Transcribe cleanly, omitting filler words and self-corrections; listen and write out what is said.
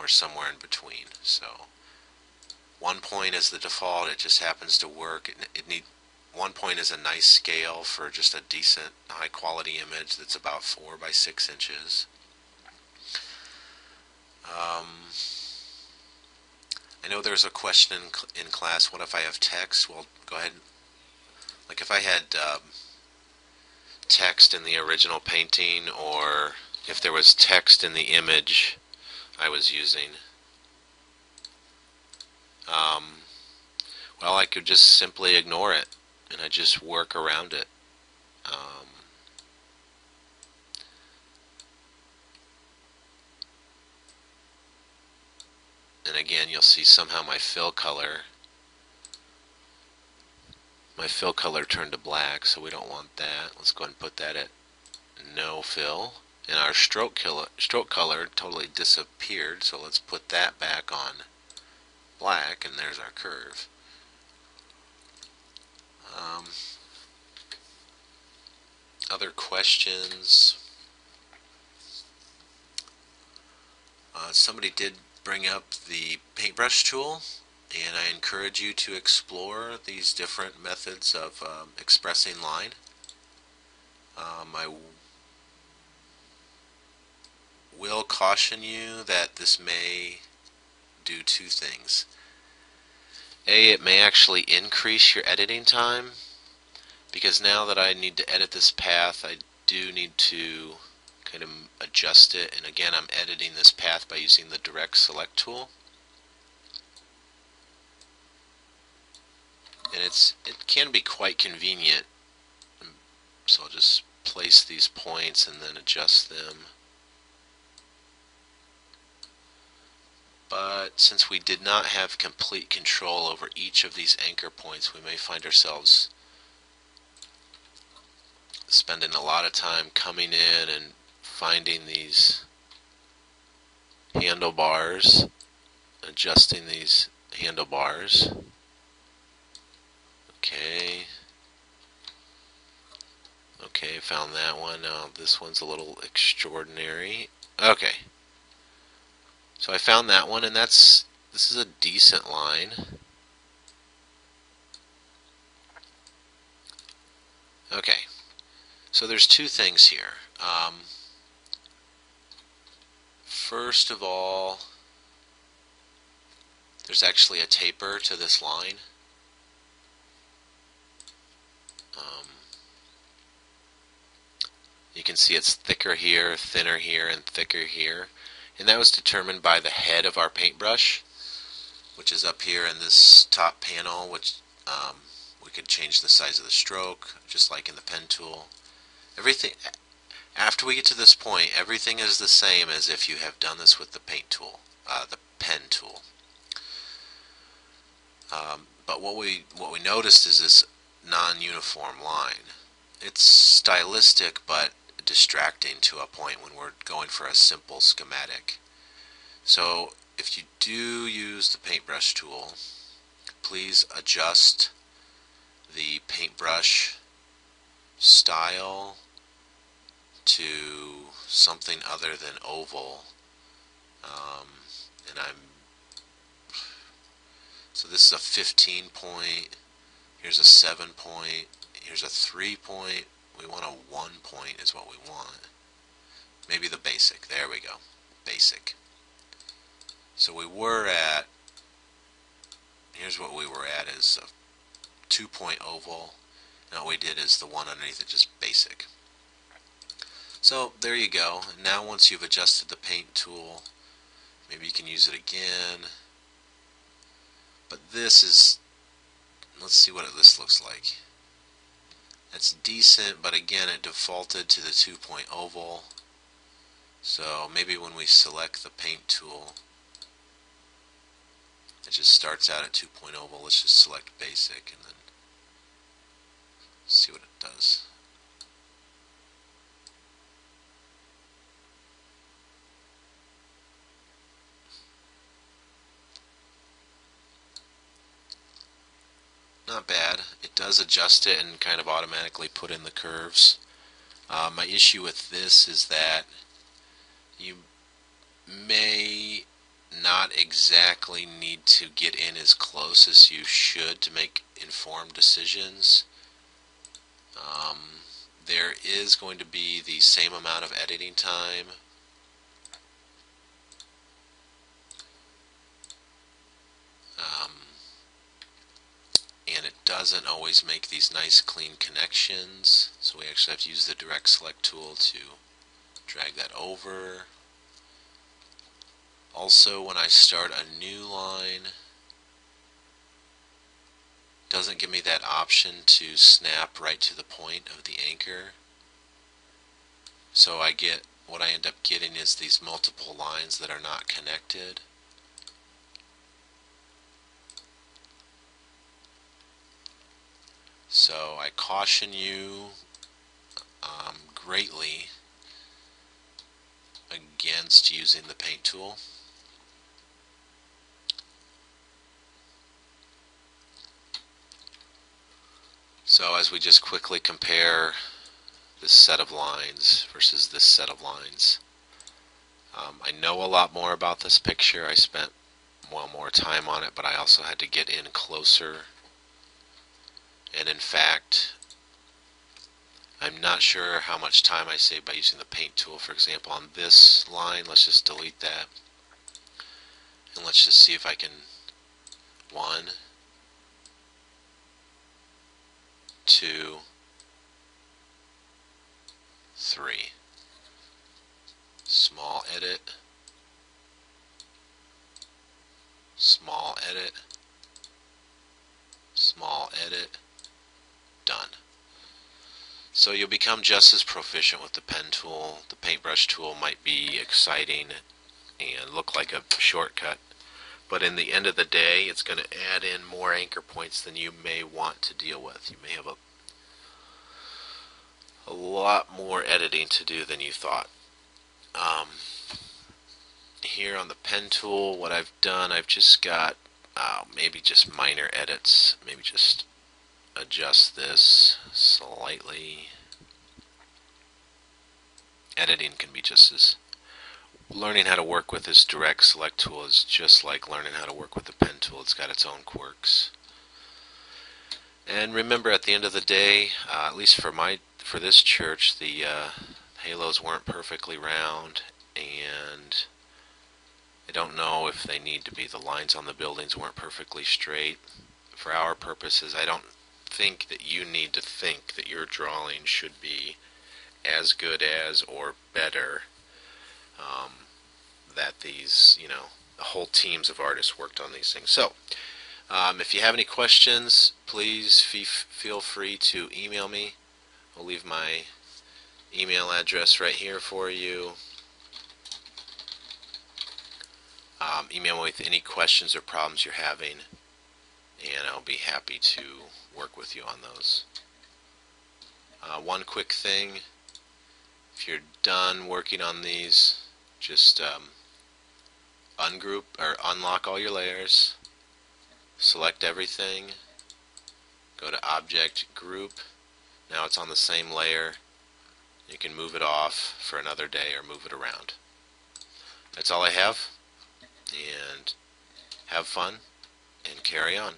or somewhere in between. So 1 point is the default. It just happens to work. 1 point is a nice scale for just a decent high quality image that's about 4 by 6 inches. I know there's a question in class, what if I have text? Well, go ahead. Like if I had text in the original painting, or if there was text in the image I was using, well, I could just simply ignore it, and I just work around it. And again, you'll see somehow my fill color turned to black, so we don't want that. Let's go ahead and put that at no fill. And our stroke color totally disappeared, so let's put that back on black, and there's our curve. Other questions? Somebody did bring up the paintbrush tool, and I encourage you to explore these different methods of expressing line. I will caution you that this may do two things. A, it may actually increase your editing time, because now that I need to edit this path, I do need to kind of adjust it, and again, I'm editing this path by using the direct select tool. And it can be quite convenient, so I'll just place these points and then adjust them. But since we did not have complete control over each of these anchor points, we may find ourselves spending a lot of time coming in and finding these handlebars, adjusting these handlebars. Okay, found that one. Now this one's a little extraordinary. Okay. So I found that one, and this is a decent line. Okay. So there's two things here. First of all, there's actually a taper to this line. You can see it's thicker here, thinner here, and thicker here. And that was determined by the head of our paintbrush, which is up here in this top panel, which we could change the size of the stroke, just like in the pen tool. Everything, after we get to this point, everything is the same as if you have done this with the paint tool, the pen tool. But what we noticed is this non-uniform line. It's stylistic, but distracting to a point when we're going for a simple schematic. So if you do use the paintbrush tool, please adjust the paintbrush style to something other than oval. So this is a 15 point, here's a 7 point, here's a 3 point. We want a 1 point is what we want. Maybe the basic. There we go. Basic. So we were at, here's what we were at, is a 2 point oval. And what we did is the one underneath it, just basic. So there you go. And now once you've adjusted the paint tool, maybe you can use it again. But this is, let's see what this looks like. It's decent, but again it defaulted to the 2 point oval. So maybe when we select the paint tool, it just starts out at 2 point oval. Let's just select basic and then see what it does. Not bad. It does adjust it and kind of automatically put in the curves. My issue with this is that you may don't exactly need to get in as close as you should to make informed decisions. There is going to be the same amount of editing time. And it doesn't always make these nice clean connections, so we actually have to use the direct select tool to drag that over. Also, when I start a new line, it doesn't give me that option to snap right to the point of the anchor. So what I end up getting is these multiple lines that are not connected. So I caution you greatly against using the paint tool. So as we just quickly compare this set of lines versus this set of lines, I know a lot more about this picture. I spent more time on it, but I also had to get in closer. And in fact, I'm not sure how much time I saved by using the paint tool. For example, on this line, let's just delete that. And let's just see if I can 1, 2, 3. Small edit. Small edit. Small edit. Done. So you'll become just as proficient with the pen tool. The paintbrush tool might be exciting and look like a shortcut, but in the end of the day, it's going to add in more anchor points than you may want to deal with. You may have a lot more editing to do than you thought. Here on the pen tool, what I've done, I've just got maybe just minor edits. Maybe just adjust this slightly. Editing can be just as... Learning how to work with this direct select tool is just like learning how to work with the pen tool. It's got its own quirks. And remember, at the end of the day, at least for this church, the halos weren't perfectly round, and I don't know if they need to be. The lines on the buildings weren't perfectly straight. For our purposes, I don't think that you need to think that your drawing should be as good as or better. That these, the whole teams of artists worked on these things. So, if you have any questions, please feel free to email me. I'll leave my email address right here for you. Email me with any questions or problems you're having, and I'll be happy to work with you on those. One quick thing, if you're done working on these, just ungroup or unlock all your layers, select everything, go to Object, Group. Now it's on the same layer. You can move it off for another day or move it around. That's all I have, and have fun and carry on.